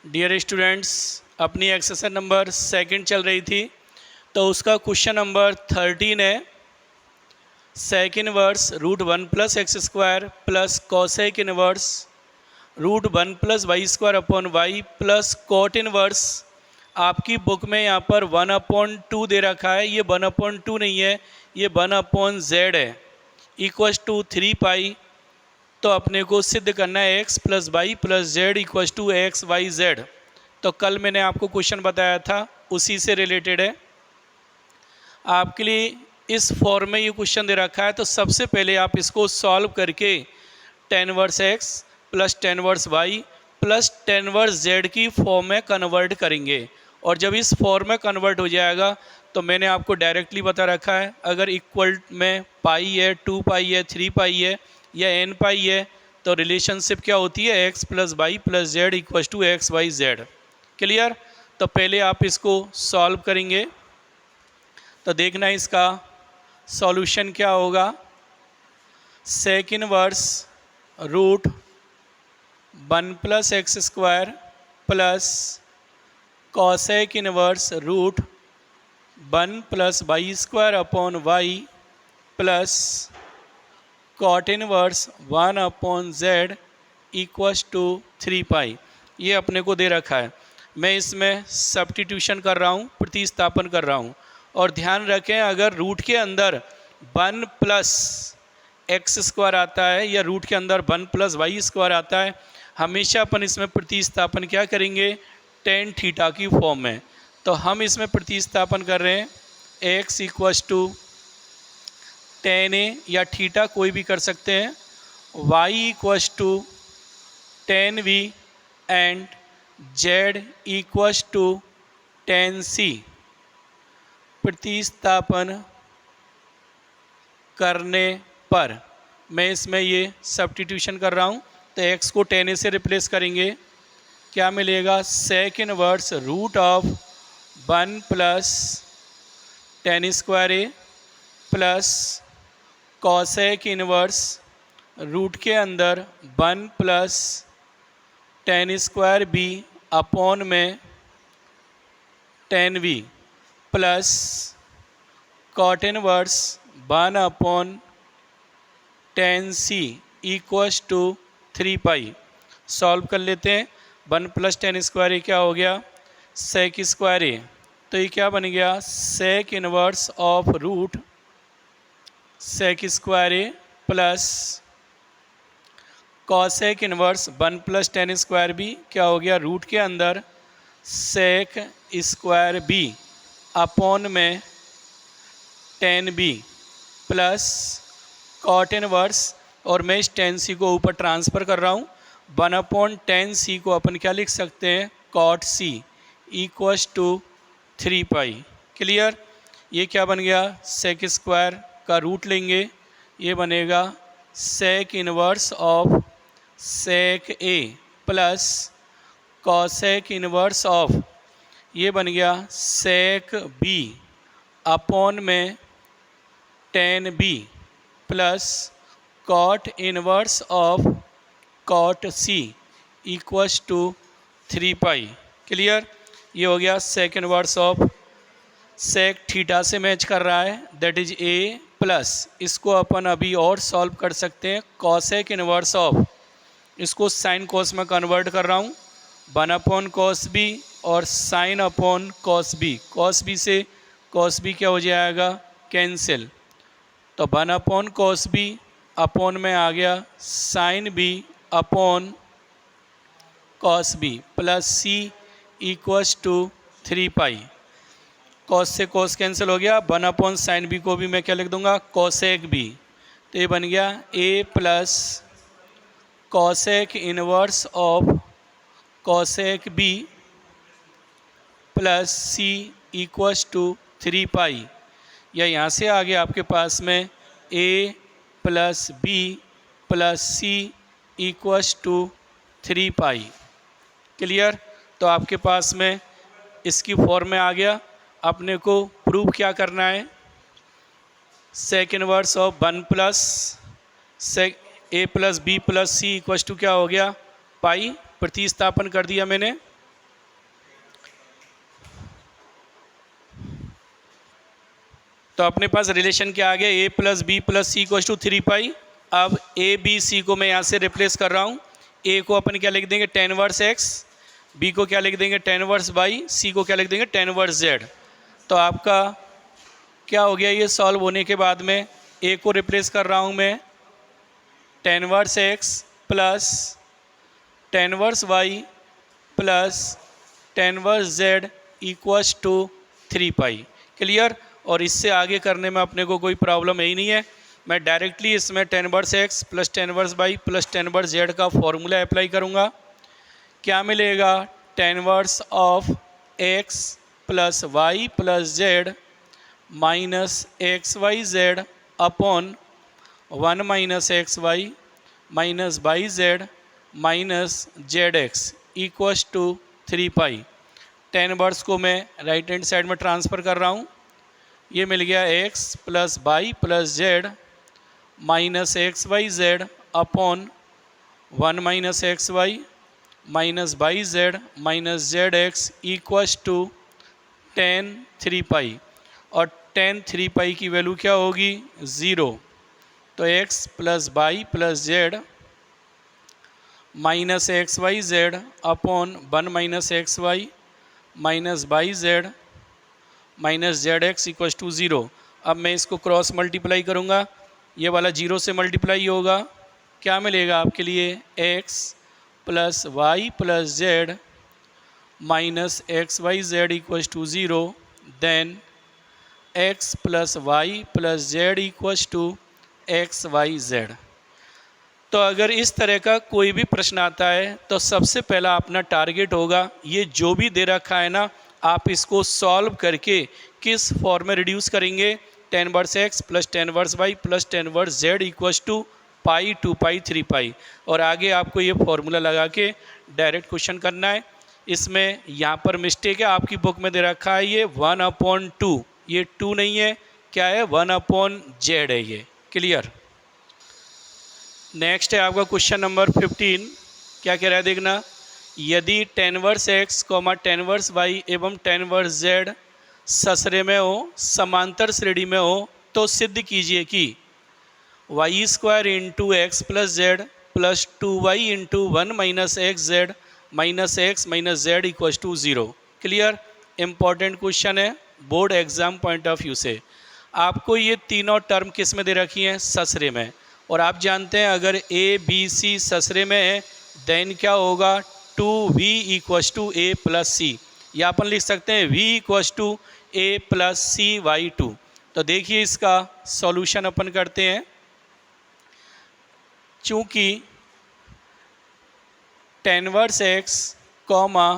Dear students, अपनी exercise number second चल रही थी तो उसका क्वेश्चन नंबर 13 है। Sec inverse root 1 plus x square plus cosec inverse root 1 plus y square upon y plus cot inverse. आपकी book में यहाँ पर 1/2 दे रखा है, ये 1/2 नहीं है, ये 1/z है, इक्वस टू 3 पाई। तो अपने को सिद्ध करना है x plus y plus z equals to x Y z. तो कल मैंने आपको क्वेश्चन बताया था, उसी से रिलेटेड है। आपके लिए इस फॉर्म में ये क्वेश्चन दे रखा है, तो सबसे पहले आप इसको सॉल्व करके tan verse x plus tan verse y plus tan verse z की फॉर्म में कन्वर्ट करेंगे। और जब इस फॉर्म में कन्वर्ट हो जाएगा तो मैंने आपको डायरेक्टली बता रखा है, अगर इक्वल में पाई है, 2 पाई है, 3 पाई है या n पाई है तो रिलेशनशिप क्या होती है, x plus y plus z equal to x Y z. Clear? तो पहले आप इसको सॉल्व करेंगे तो देखना इसका सॉल्यूशन क्या होगा। Sec inverse root 1 plus x square plus cosec inverse root 1 plus y square upon y plus cot inverse 1/z equals to 3 pi. ये अपने को दे रखा है। मैं इसमें सब्स्टिट्यूशन कर रहा हूँ, प्रतिस्थापन कर रहा हूँ। और ध्यान रखें, अगर रूट के अंदर 1 प्लस एक्स स्क्वायर आता है या रूट के अंदर 1 प्लस वाई स्क्वायर आता है, हमेशा अपन इसमें प्रतिस्थापन क्या करेंगे, टेन थीटा की फॉर्म में। तो हम इसमें प्रतिस्थापन कर रहे हैं, x equals to tan a या थीटा कोई भी कर सकते हैं, y equals to tan v and z equals to tan c। प्रतिस्थापन करने पर मैं इसमें ये सब्स्टिट्यूशन कर रहा हूँ, तो x को tan a से रिप्लेस करेंगे, क्या मिलेगा, sec inverse root of 1 plus tan square a plus cosec inverse root के अंदर 1 plus tan square b upon में tan v plus cot inverse 1 upon tan c equals to 3 pi. Solve कर लेते हैं। 1 प्लस tan स्क्वायर ए क्या हो गया, सेक square ए। तो ये क्या बन गया, sec inverse of root sec square a plus cosec inverse 1 plus tan square b क्या हो गया, रूट के अंदर सेक स्क्वायर बी अपॉन में tan b plus cot inverse, और मैं इस tan सी को ऊपर ट्रांसफ़र कर रहा हूँ, 1/tan सी को अपन क्या लिख सकते हैं, cot c equals to 3 pi. Clear? ये क्या बन गया, सेक स्क्वायर का रूट लेंगे, ये बनेगा sec inverse of sec a plus cosec inverse of, ये बन गया सेक बी अपॉन में tan b plus cot inverse of cot c equals to 3 pi. Clear? ये हो गया sec inverse of, sec theta से मैच कर रहा है, दैट इज ए प्लस, इसको अपन अभी और सॉल्व कर सकते हैं, कॉसेक इनवर्स ऑफ, इसको साइन कॉस में कन्वर्ट कर रहा हूँ, 1/cos बी और sine upon cos b. Cos b से कॉस बी क्या हो जाएगा, कैंसिल। तो 1/cos बी अपॉन में आ गया sine b upon cos b plus c equals to 3 pi. Cos से कॉस कैंसिल हो गया, 1/sin बी को भी मैं क्या लिख दूंगा, कॉसेक बी। तो ये बन गया a plus cosec inverse of cosec b plus c equals to 3 pi. या यहाँ से आगे आपके पास में a plus B plus c equals to 3 pi. Clear? तो आपके पास में इसकी फॉर्म में आ गया। अपने को प्रूव क्या करना है, sec inverse of 1 plus sec a plus B plus c equals to क्या हो गया, पाई। प्रतिस्थापन कर दिया मैंने, तो अपने पास रिलेशन क्या आ गया, A plus B plus C equals to 3 pi. अब ए बी सी को मैं यहाँ से रिप्लेस कर रहा हूँ। ए को अपन क्या लिख देंगे, tan इनवर्स एक्स, बी को क्या लिख देंगे, tan इनवर्स वाई, सी को क्या लिख देंगे, tan इनवर्स जेड। तो आपका क्या हो गया, ये सॉल्व होने के बाद में ए को रिप्लेस कर रहा हूँ मैं tan inverse x plus tan inverse Y plus tan inverse Z equals to 3 pi. Clear. और इससे आगे करने में अपने को कोई प्रॉब्लम ही नहीं है। मैं डायरेक्टली इसमें tan inverse x plus tan inverse Y plus tan inverse z का फॉर्मूला अप्लाई करूँगा। क्या मिलेगा, tan inverse of x plus y plus z minus x Y z upon 1 minus x y minus y z minus z x equals to 3 pi. tan inverse को मैं right hand side में transfer कर रहा हूँ। ये मिल गया x plus y plus z minus x Y z upon 1 minus x y minus y z minus z x equals to tan 3 pi. और tan 3 पाई की वैल्यू क्या होगी, 0। तो x plus y plus z minus x Y z upon 1 minus x y minus y z minus z x equals to 0। अब मैं इसको cross multiply करूँगा, ये वाला 0 से मल्टीप्लाई होगा। क्या मिलेगा आपके लिए, x plus y plus z minus x Y z equals to 0। Then x plus y plus z equals to x Y z. तो अगर इस तरह का कोई भी प्रश्न आता है तो सबसे पहला अपना टारगेट होगा, ये जो भी दे रखा है ना, आप इसको सॉल्व करके किस फॉर्म में रिड्यूस करेंगे, tan inverse x plus tan inverse Y plus tan inverse Z equals to pi 2 pi 3 pi. और आगे आपको ये फॉर्मूला लगा के डायरेक्ट क्वेश्चन करना है। इसमें यहाँ पर मिस्टेक है, आपकी बुक में दे रखा है ये 1/2, ये 2 नहीं है, क्या है 1/z है ये। क्लियर। नेक्स्ट है आपका क्वेश्चन नंबर 15। क्या कह रहा है देखना, यदि tan inverse x comma tan inverse y एवं tan इनवर्स जेड ससरे में हो, समांतर श्रेणी में हो, तो सिद्ध कीजिए कि Y square into x plus Z plus 2y into 1 minus x Z minus x minus Z equals to 0। Clear. Important question है board exam point of view से। आपको ये तीनों टर्म किस में दे रखी हैं, ससरे में। और आप जानते हैं अगर ए बी सी ससरे में है देन क्या होगा, 2v equals to A plus C, या अपन लिख सकते हैं v equals to A plus C by 2। तो देखिए इसका सॉल्यूशन अपन करते हैं। चूँकि tan inverse x comma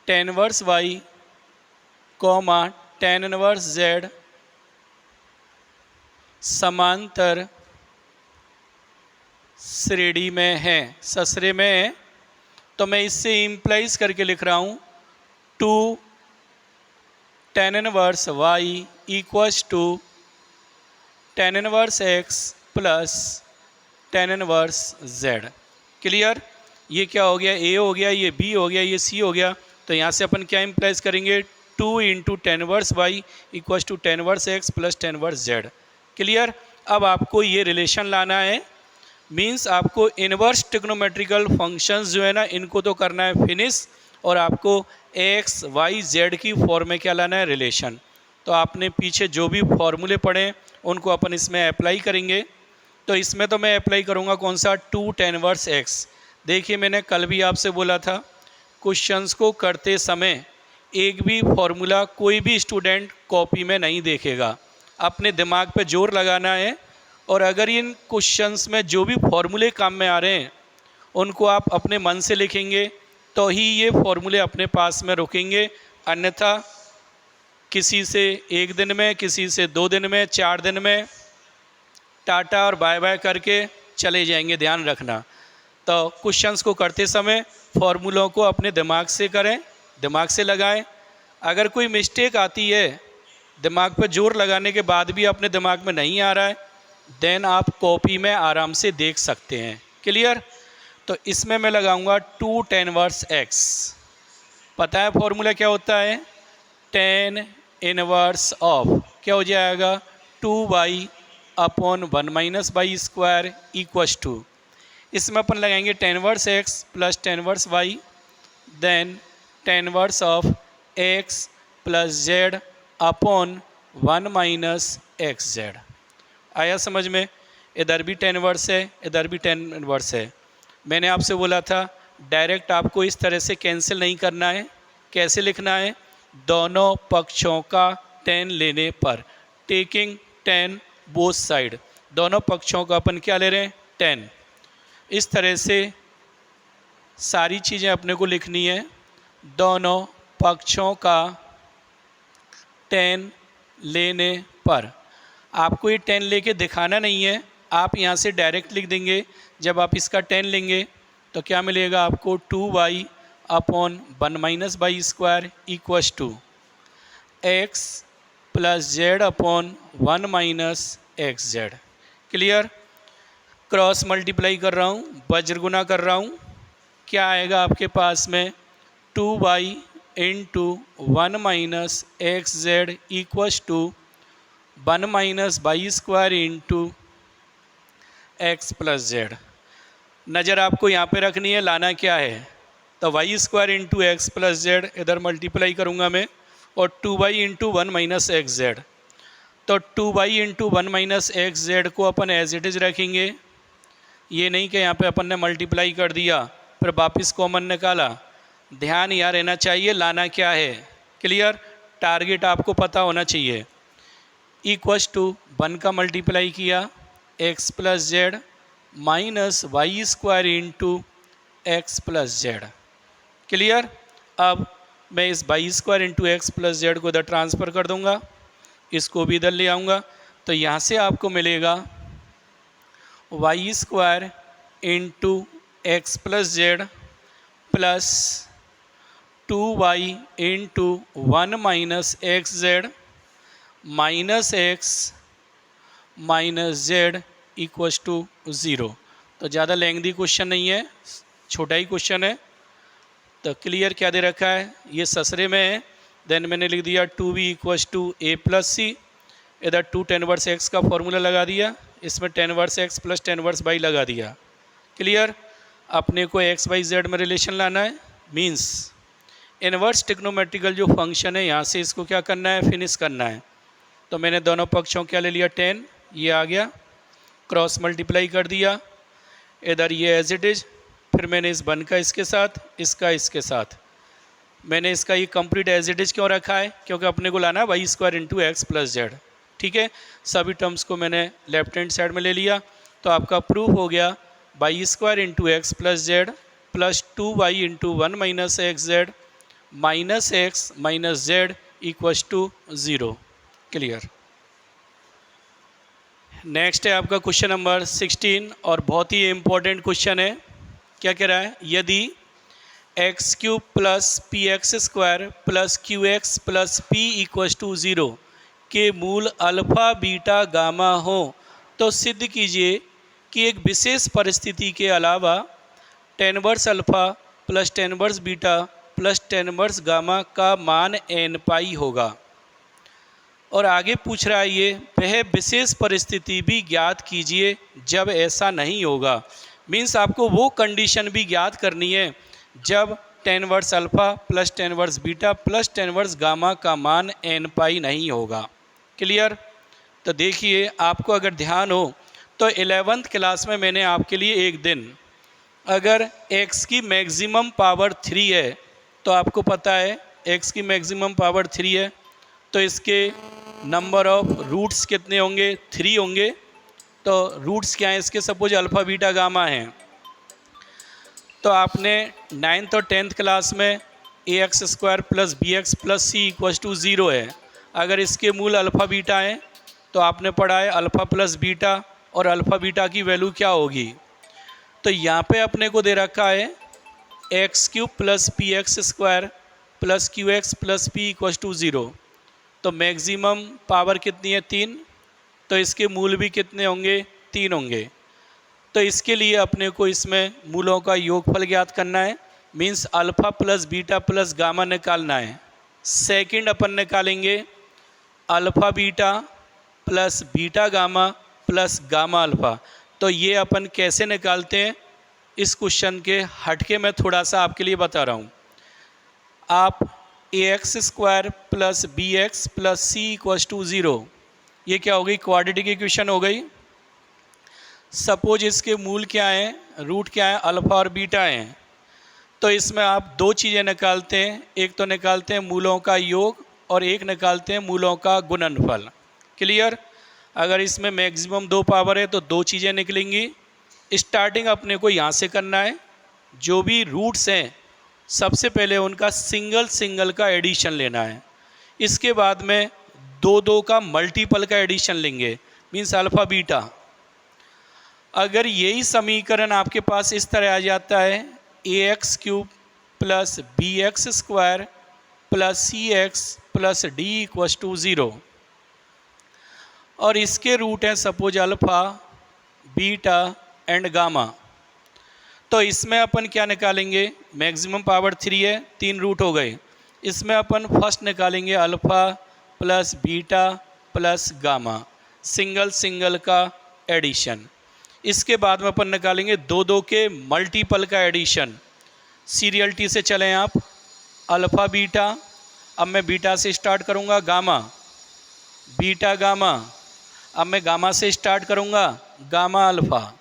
tan inverse y comma tan inverse z समांतर श्रेणी में है, ससरे में है, तो मैं इससे इम्प्लाइज करके लिख रहा हूँ 2 tan inverse y equals to tan inverse x plus tan inverse z. Clear. ये क्या हो गया, ए हो गया, ये बी हो गया, ये सी हो गया। तो यहाँ से अपन क्या इम्प्लाइज करेंगे, 2 into tan inverse y equals to tan inverse x plus tan inverse z. Clear. अब आपको ये रिलेशन लाना है, मीन्स आपको इनवर्स ट्रिग्नोमेट्रिकल फंक्शंस जो है ना, इनको तो करना है फिनिश, और आपको एक्स वाई जेड की फॉर्म में क्या लाना है, रिलेशन। तो आपने पीछे जो भी फॉर्मूले पढ़े उनको अपन इसमें अप्लाई करेंगे। तो इसमें तो मैं अप्लाई करूँगा कौन सा, 2 tan इनवर्स एक्स। देखिए मैंने कल भी आपसे बोला था, क्वेश्चंस को करते समय एक भी फॉर्मूला कोई भी स्टूडेंट कॉपी में नहीं देखेगा, अपने दिमाग पे जोर लगाना है। और अगर इन क्वेश्चंस में जो भी फॉर्मूले काम में आ रहे हैं उनको आप अपने मन से लिखेंगे तो ही ये फॉर्मूले अपने पास में रुकेंगे, अन्यथा किसी से 1 दिन में, किसी से 2 दिन में, 4 दिन में टाटा और बाय बाय करके चले जाएंगे। ध्यान रखना। तो क्वेश्चंस को करते समय फॉर्मूलों को अपने दिमाग से करें, दिमाग से लगाएं। अगर कोई मिस्टेक आती है, दिमाग पर जोर लगाने के बाद भी अपने दिमाग में नहीं आ रहा है, देन आप कॉपी में आराम से देख सकते हैं। क्लियर। तो इसमें मैं लगाऊंगा 2 tan इनवर्स एक्स। पता है फॉर्मूला क्या होता है, tan इनवर्स ऑफ क्या हो जाएगा 2y upon 1 minus y square equals to, इसमें अपन लगाएंगे tan verse x plus tan verse y, then tan verse of x plus z upon 1 minus x z. आया समझ में? इधर भी tan वर्स है, इधर भी tan वर्स है। मैंने आपसे बोला था डायरेक्ट आपको इस तरह से कैंसिल नहीं करना है। कैसे लिखना है? दोनों पक्षों का tan लेने पर, टेकिंग tan बोथ साइड, दोनों पक्षों का अपन क्या ले रहे हैं? tan। इस तरह से सारी चीज़ें अपने को लिखनी है। दोनों पक्षों का tan लेने पर, आपको ये tan लेके दिखाना नहीं है, आप यहाँ से डायरेक्ट लिख देंगे। जब आप इसका tan लेंगे तो क्या मिलेगा आपको 2y upon 1 minus y square equals to x plus z upon 1 minus x z. Clear? Cross multiply कर रहा हूँ, वज्र गुना कर रहा हूँ, क्या आएगा आपके पास में 2y into 1 minus x z equals to 1 minus y square into x plus z. नज़र आपको यहाँ पे रखनी है, लाना क्या है? तो y square into x plus z इधर मल्टीप्लाई करूँगा मैं, और 2y into 1 minus x Z. तो 2y into 1 minus x Z को अपन एज इट इज़ रखेंगे। ये नहीं कि यहाँ पे अपन ने मल्टीप्लाई कर दिया फिर वापस कॉमन निकाला। ध्यान यहाँ रहना चाहिए, लाना क्या है। क्लियर? टारगेट आपको पता होना चाहिए। इक्वस टू 1 का मल्टीप्लाई किया x plus z minus y square into x plus z. Clear? अब मैं इस y square into x plus z को इधर ट्रांसफ़र कर दूंगा, इसको भी इधर ले आऊँगा। तो यहाँ से आपको मिलेगा y square into x plus Z plus 2y into 1 minus x Z minus x minus z equals to 0। तो ज़्यादा लेंथी क्वेश्चन नहीं है, छोटा ही क्वेश्चन है। तो क्लियर क्या दे रखा है? ये ससरे में है। देन मैंने लिख दिया 2b equals to a plus C, इधर 2 tan वर्स x का फॉर्मूला लगा दिया, इसमें tan verse x plus tan verse y लगा दिया। क्लियर? अपने को एक्स वाई जेड में रिलेशन लाना है, मीन्स इनवर्स ट्रिग्नोमेट्रिकल जो फंक्शन है यहाँ से इसको क्या करना है? फिनिश करना है। तो मैंने दोनों पक्षों क्या ले लिया? tan, ये आ गया, क्रॉस मल्टीप्लाई कर दिया, इधर ये एज इट इज़, फिर मैंने इस 1 का इसके साथ, इसका इसके साथ, मैंने इसका ये कंप्लीट एज इट इज़ क्यों रखा है? क्योंकि अपने को लाना है y square into x plus z. ठीक है, सभी टर्म्स को मैंने लेफ्ट हैंड साइड में ले लिया। तो आपका प्रूफ हो गया y square into x plus Z plus 2y into 1 minus x Z minus x minus z equals to 0। Clear? Next है आपका क्वेश्चन नंबर 16 और बहुत ही इम्पोर्टेंट क्वेश्चन है। क्या कह रहा है? यदि x cube plus p x square plus q x plus p equals to 0 के मूल अल्फ़ा बीटा गामा हो तो सिद्ध कीजिए कि एक विशेष परिस्थिति के अलावा tan verse alpha plus tan verse beta plus tan verse gamma का मान n पाई होगा। और आगे पूछ रहा है ये, वह विशेष परिस्थिति भी ज्ञात कीजिए जब ऐसा नहीं होगा। मीन्स आपको वो कंडीशन भी ज्ञात करनी है जब tan verse alpha plus tan verse beta plus tan verse gamma का मान n पाई नहीं होगा। क्लियर? तो देखिए, आपको अगर ध्यान हो तो 11th क्लास में मैंने आपके लिए एक दिन, अगर x की मैक्सिमम पावर 3 है तो आपको पता है x की मैक्सिमम पावर 3 है तो इसके नंबर ऑफ रूट्स कितने होंगे? 3 होंगे। तो रूट्स क्या हैं इसके? सपोज अल्फ़ा बीटा गामा हैं। तो आपने 9th और 10th क्लास में ax square plus b x plus c equals to 0 है। अगर इसके मूल अल्फ़ा बीटा हैं तो आपने पढ़ा है अल्फ़ा प्लस बीटा, और अल्फ़ा बीटा की वैल्यू क्या होगी? तो यहाँ पे अपने को दे रखा है x cube plus p x square plus q x plus p equals to 0। तो मैक्सिमम पावर कितनी है? 3। तो इसके मूल भी कितने होंगे? 3 होंगे। तो इसके लिए अपने को इसमें मूलों का योगफल ज्ञात करना है, means alpha plus beta plus gamma निकालना है। सेकंड अपन निकालेंगे alpha beta plus beta gamma plus gamma alpha. तो ये अपन कैसे निकालते हैं, इस क्वेश्चन के हटके मैं थोड़ा सा आपके लिए बता रहा हूँ। आप ax² plus bx plus C equals to 0, ये क्या हो गई, क्वाड्रेटिक इक्वेशन हो गई। सपोज इसके मूल क्या हैं, रूट क्या है, अल्फ़ा और बीटा हैं। तो इसमें आप दो चीज़ें निकालते हैं, एक तो निकालते हैं मूलों का योग और एक निकालते हैं मूलों का गुणनफल। क्लियर। अगर इसमें मैक्सिमम दो पावर है तो दो चीज़ें निकलेंगी। स्टार्टिंग अपने को यहाँ से करना है, जो भी रूट्स हैं सबसे पहले उनका सिंगल सिंगल का एडिशन लेना है। इसके बाद में दो दो का मल्टीपल का एडिशन लेंगे, मीन्स अल्फ़ा बीटा। अगर यही समीकरण आपके पास इस तरह आ जाता है, ax³ plus bx² plus cx plus d equals to 0, और इसके रूट हैं suppose alpha beta and gamma. तो इसमें अपन क्या निकालेंगे, मैक्सिमम पावर 3 है, 3 रूट हो गए। इसमें अपन फर्स्ट निकालेंगे alpha plus beta plus gamma, single single का एडिशन। इसके बाद में अपन निकालेंगे दो दो के मल्टीपल का एडिशन। सीरियलिटी से चलें आप, अल्फ़ा बीटा, अब मैं बीटा से स्टार्ट करूँगा, गामा बीटा गामा, अब मैं गामा से स्टार्ट करूँगा, गामा अल्फ़ा।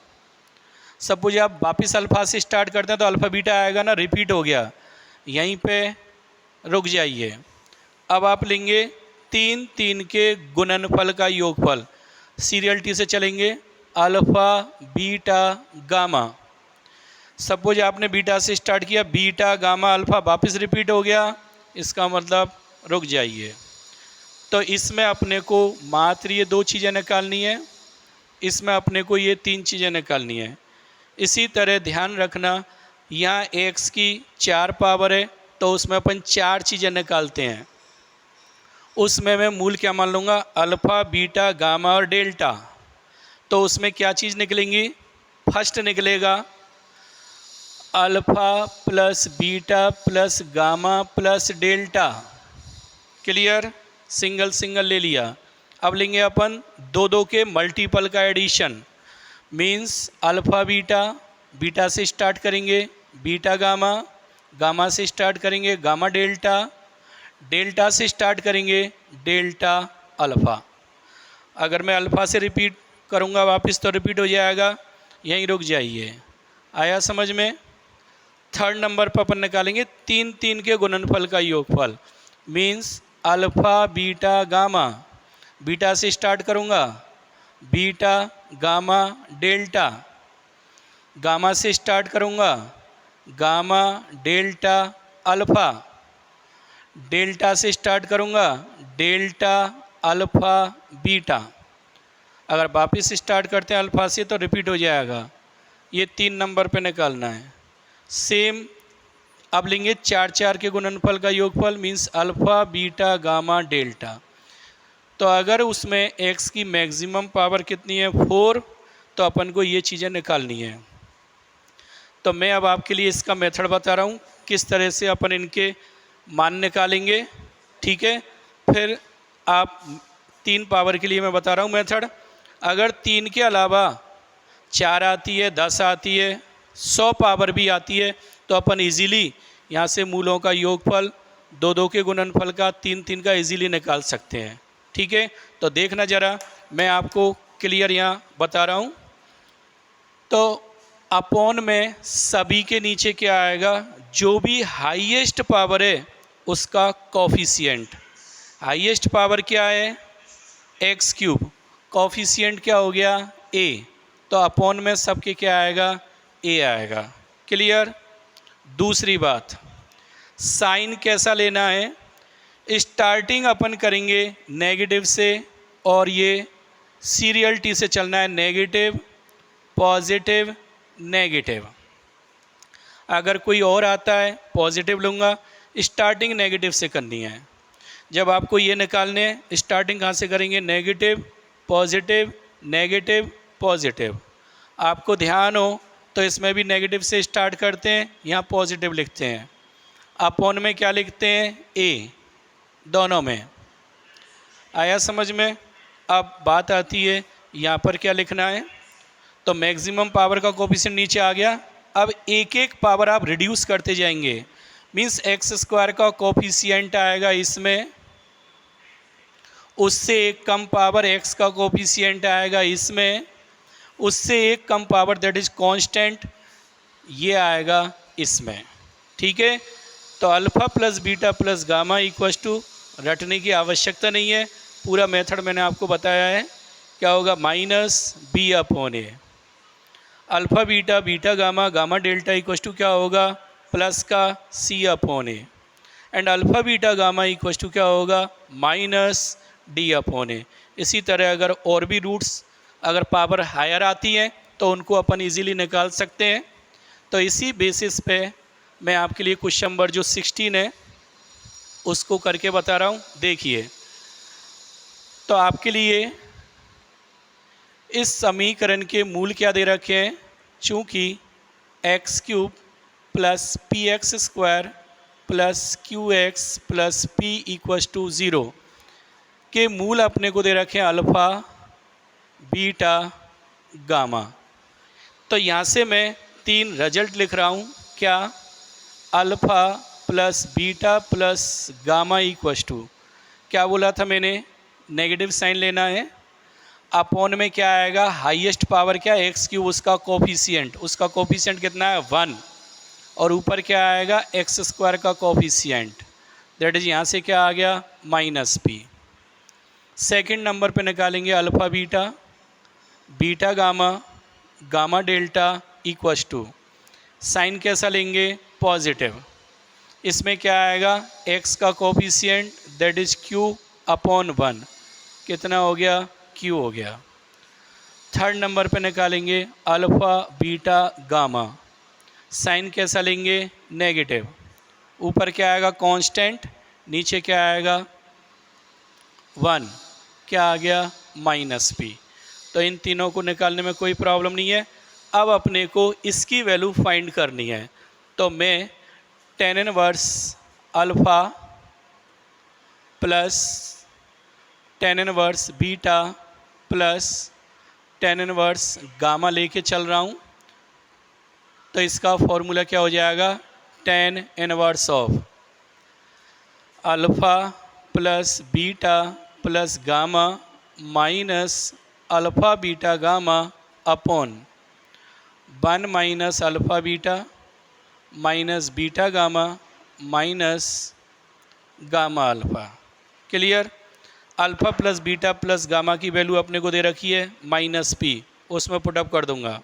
सपोज आप वापस अल्फ़ा से स्टार्ट करते हैं तो अल्फ़ा बीटा आएगा ना, रिपीट हो गया, यहीं पे रुक जाइए। अब आप लेंगे 3 3 के गुणनफल का योगफल। सीरियलिटी से चलेंगे, अल्फ़ा बीटा गामा। सपोज आपने बीटा से स्टार्ट किया, बीटा गामा अल्फ़ा वापस रिपीट हो गया, इसका मतलब रुक जाइए। तो इसमें अपने को मात्र ये दो चीज़ें निकालनी है, इसमें अपने को ये 3 चीज़ें निकालनी है। इसी तरह ध्यान रखना, यहाँ x की 4 पावर है तो उसमें अपन 4 चीज़ें निकालते हैं। उसमें मैं मूल क्या मान लूँगा, अल्फ़ा बीटा गामा और डेल्टा। तो उसमें क्या चीज़ निकलेंगी, फर्स्ट निकलेगा alpha plus beta plus gamma plus delta. Clear, single single ले लिया। अब लेंगे अपन दो दो के मल्टीपल का addition, means alpha beta, beta से स्टार्ट करेंगे, बीटा गामा, गामा से स्टार्ट करेंगे, गामा डेल्टा, डेल्टा से स्टार्ट करेंगे, डेल्टा अल्फ़ा। अगर मैं अल्फ़ा से रिपीट करूँगा वापस तो रिपीट हो जाएगा, यहीं रुक जाइए। आया समझ में। थर्ड नंबर पर अपन निकालेंगे 3 3 के गुणनफल का योगफल, means alpha beta gamma, beta से स्टार्ट करूँगा, बीटा गामा डेल्टा, गामा से स्टार्ट करूँगा, गामा डेल्टा अल्फ़ा, डेल्टा से स्टार्ट करूँगा, डेल्टा अल्फ़ा बीटा। अगर वापस स्टार्ट करते हैं अल्फ़ा से तो रिपीट हो जाएगा, ये 3 नंबर पे निकालना है। सेम अब लेंगे 4 4 के गुणनफल का योगफल, means alpha beta gamma delta. तो अगर उसमें x की मैक्सिमम पावर कितनी है, 4, तो अपन को ये चीज़ें निकालनी है। तो मैं अब आपके लिए इसका मेथड बता रहा हूँ किस तरह से अपन इनके मान निकालेंगे, ठीक है। फिर आप 3 पावर के लिए मैं बता रहा हूँ मेथड। अगर 3 के अलावा 4 आती है, 10 आती है, 100 पावर भी आती है, तो अपन इजीली यहाँ से मूलों का योगफल, दो दो के गुणनफल का, 3 3 का इजीली निकाल सकते हैं, ठीक है। तो देखना ज़रा, मैं आपको क्लियर यहाँ बता रहा हूँ। तो अपॉन में सभी के नीचे क्या आएगा, जो भी हाईएस्ट पावर है उसका कॉफिशिएंट। हाईएस्ट पावर क्या है, x³, कॉफिशिएंट क्या हो गया, a। तो अपॉन में सबके क्या आएगा, a आएगा। क्लियर। दूसरी बात, साइन कैसा लेना है, स्टार्टिंग अपन करेंगे नेगेटिव से, और ये सीरियलिटी से चलना है, नेगेटिव पॉजिटिव नेगेटिव। अगर कोई और आता है पॉजिटिव लूँगा, स्टार्टिंग नेगेटिव से करनी है। जब आपको ये निकालने हैं, स्टार्टिंग कहाँ से करेंगे, नेगेटिव पॉजिटिव नेगेटिव पॉजिटिव। आपको ध्यान हो तो इसमें भी नेगेटिव से स्टार्ट करते हैं, यहाँ पॉजिटिव लिखते हैं। अपॉन में क्या लिखते हैं, a, दोनों में। आया समझ में? अब बात आती है यहाँ पर क्या लिखना है। तो मैक्सिमम पावर का कोफिशिएंट नीचे आ गया। अब एक एक पावर आप रिड्यूस करते जाएंगे, मीन्स एक्स स्क्वायर का कोफिशिएंट आएगा इसमें, उससे एक कम पावर एक्स का कोफिशिएंट आएगा इसमें, उससे एक कम पावर दैट इज कांस्टेंट ये आएगा इसमें। ठीक है, तो alpha plus beta plus gamma equals to, रटने की आवश्यकता नहीं है, पूरा मेथड मैंने आपको बताया है। क्या होगा? Minus B upon A, alpha beta beta gamma gamma delta equals to क्या होगा? प्लस का C upon A, and alpha beta gamma equals to क्या होगा? Minus D upon A. इसी तरह अगर और भी रूट्स अगर पावर हायर आती हैं तो उनको अपन इजीली निकाल सकते हैं। तो इसी बेसिस पे मैं आपके लिए क्वेश्चन नंबर जो 16 है उसको करके बता रहा हूँ। देखिए, तो आपके लिए इस समीकरण के मूल क्या दे रखे हैं? चूँकि x cube plus p x square plus q x plus p equals to 0 के मूल अपने को दे रखे हैं अल्फ़ा बीटा गामा। तो यहाँ से मैं 3 रिजल्ट लिख रहा हूँ। क्या? Alpha plus beta plus gamma equals to, क्या बोला था मैंने? नेगेटिव साइन लेना है। अपॉन में क्या आएगा? हाईएस्ट पावर क्या? एक्स क्यूब, उसका कोफिशिएंट कितना है? 1, और ऊपर क्या आएगा? एक्स स्क्वायर का कोफिशिएंट, दैट इज यहाँ से क्या आ गया? Minus P. सेकेंड नंबर पे निकालेंगे alpha beta beta gamma gamma delta equals to, sine कैसा लेंगे? पॉजिटिव। इसमें क्या आएगा? एक्स का coefficient that is q upon 1, कितना हो गया? क्यू हो गया। थर्ड नंबर पे निकालेंगे अल्फ़ा बीटा गामा, साइन कैसा लेंगे? नेगेटिव। ऊपर क्या आएगा? कांस्टेंट, नीचे क्या आएगा? 1, क्या आ गया? Minus P. तो इन तीनों को निकालने में कोई प्रॉब्लम नहीं है। अब अपने को इसकी वैल्यू फाइंड करनी है। तो मैं tan inverse alpha plus tan inverse beta plus tan inverse gamma लेके चल रहा हूँ। तो इसका फॉर्मूला क्या हो जाएगा? Tan inverse of alpha plus beta plus gamma minus alpha beta gamma upon 1 minus alpha beta minus beta gamma minus gamma alpha. Clear? Alpha plus beta plus gamma की वैल्यू अपने को दे रखी है माइनस पी, उसमें put up कर दूंगा।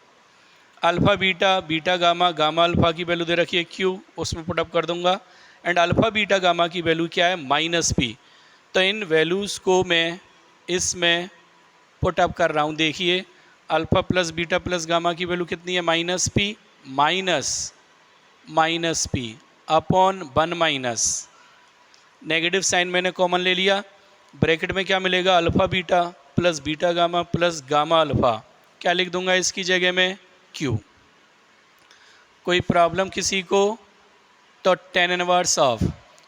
Alpha beta beta gamma gamma alpha की value दे रखी है क्यू, उसमें पुटअप कर दूंगा। एंड अल्फ़ा बीटा गामा की वैल्यू क्या है? Minus P. तो इन वैल्यूज़ को मैं इसमें पुटअप कर रहा हूँ। देखिए, alpha plus beta plus gamma की वैल्यू कितनी है? Minus P minus P upon 1 minus, negative sign मैंने कॉमन ले लिया। ब्रैकेट में क्या मिलेगा? Alpha beta plus beta gamma plus gamma alpha, क्या लिख दूंगा इसकी जगह में? क्यू। कोई प्रॉब्लम किसी को? तो टेन इनवर्स ऑफ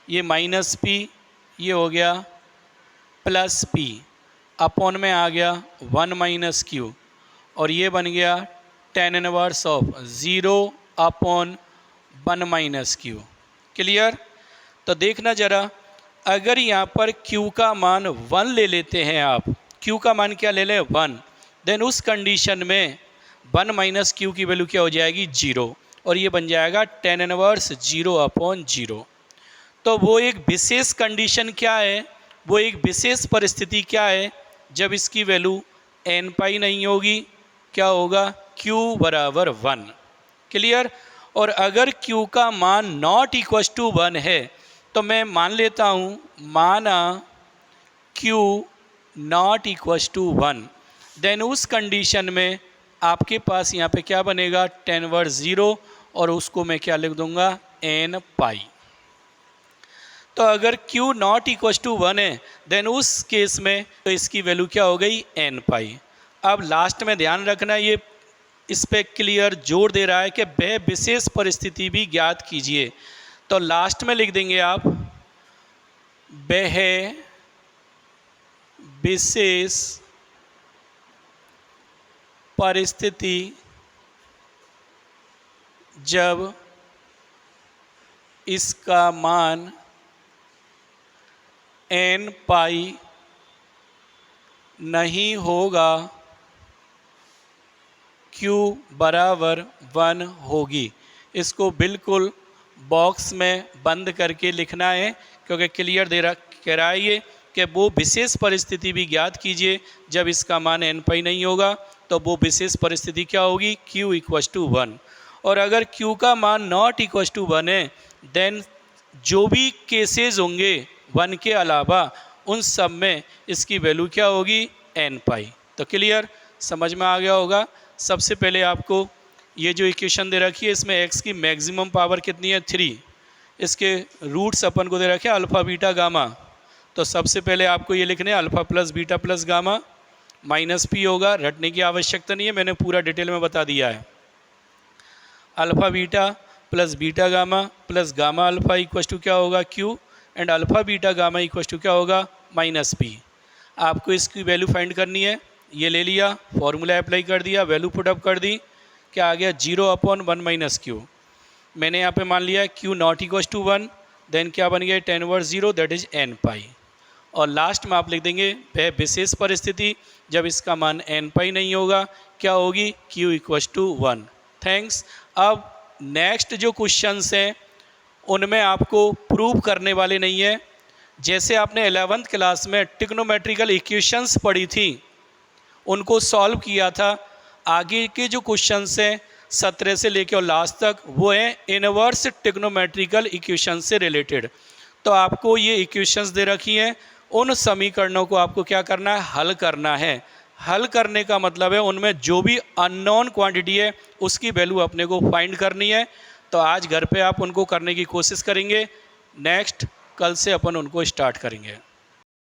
ये माइनस पी, ये हो गया प्लस पी, अपॉन में आ गया 1 माइनस क्यू, और ये बन गया tan inverse of 0 upon 1 minus Q. Clear? तो देखना ज़रा, अगर यहाँ पर q का मान 1 ले लेते हैं आप, q का मान क्या ले लें? 1, देन उस कंडीशन में 1 माइनस क्यू की वैल्यू क्या हो जाएगी? 0, और ये बन जाएगा टेन इनवर्स 0 अपॉन 0। तो वो एक विशेष कंडीशन क्या है? वो एक विशेष परिस्थिति क्या है? जब इसकी वैल्यू n पाई नहीं होगी, क्या होगा? q बराबर 1। क्लियर? और अगर q का मान नॉट इक्वस टू 1 है, तो मैं मान लेता हूँ, माना q not equals to 1, then उस कंडीशन में आपके पास यहाँ पे क्या बनेगा? टेन इनवर्स 0, और उसको मैं क्या लिख दूंगा? n पाई। तो अगर q नॉट इक्वस टू 1 है, देन उस केस में तो इसकी वैल्यू क्या हो गई? n पाई। अब लास्ट में ध्यान रखना, ये इस पर क्लियर जोर दे रहा है कि वह विशेष परिस्थिति भी ज्ञात कीजिए। तो लास्ट में लिख देंगे आप, वह विशेष परिस्थिति जब इसका मान n पाई नहीं होगा q बराबर 1 होगी। इसको बिल्कुल बॉक्स में बंद करके लिखना है, क्योंकि क्लियर कह रहा है ये कि वो विशेष परिस्थिति भी ज्ञात कीजिए जब इसका मान n पाई नहीं होगा। तो वो विशेष परिस्थिति क्या होगी, q इक्वस टू 1। और अगर q का मान नॉट इक्वस टू 1 है, देन जो भी केसेस होंगे 1 के अलावा उन सब में इसकी वैल्यू क्या होगी, n पाई। तो क्लियर समझ में आ गया होगा। सबसे पहले आपको ये जो इक्वेशन दे रखी है, इसमें x की मैक्सिमम पावर कितनी है, 3। इसके रूट्स अपन को दे रखे हैं अल्फ़ा बीटा गामा। तो सबसे पहले आपको ये लिखने हैं alpha plus beta plus gamma minus p होगा। रटने की आवश्यकता नहीं है, मैंने पूरा डिटेल में बता दिया है। Alpha beta plus beta gamma plus gamma alpha equals to क्या होगा, q, and alpha beta gamma equals to क्या होगा, माइनस p। आपको इसकी वैल्यू फाइंड करनी है। ये ले लिया, फॉर्मूला अप्लाई कर दिया, वैल्यू पुटअप कर दी, क्या आ गया 0/1 माइनस q। मैंने यहाँ पे मान लिया q not equals to 1, then क्या बन गया 10/0 दैट इज n पाई। और लास्ट में आप लिख देंगे वह विशेष परिस्थिति जब इसका मान n पाई नहीं होगा, क्या होगी, q इक्वस टू 1। थैंक्स। अब नेक्स्ट जो क्वेश्चंस हैं उनमें आपको प्रूव करने वाले नहीं है। जैसे आपने 11th क्लास में ट्रिग्नोमेट्रिकल इक्वेशंस पढ़ी थी, उनको सॉल्व किया था। आगे के जो क्वेश्चंस हैं 17 से लेकर और लास्ट तक, वो हैं इनवर्स ट्रिग्नोमेट्रिकल इक्वेशन से रिलेटेड। तो आपको ये इक्वेशंस दे रखी हैं, उन समीकरणों को आपको क्या करना है, हल करना है। हल करने का मतलब है उनमें जो भी अननोन क्वांटिटी है उसकी वैल्यू अपने को फाइंड करनी है। तो आज घर पे आप उनको करने की कोशिश करेंगे, नेक्स्ट कल से अपन उनको स्टार्ट करेंगे।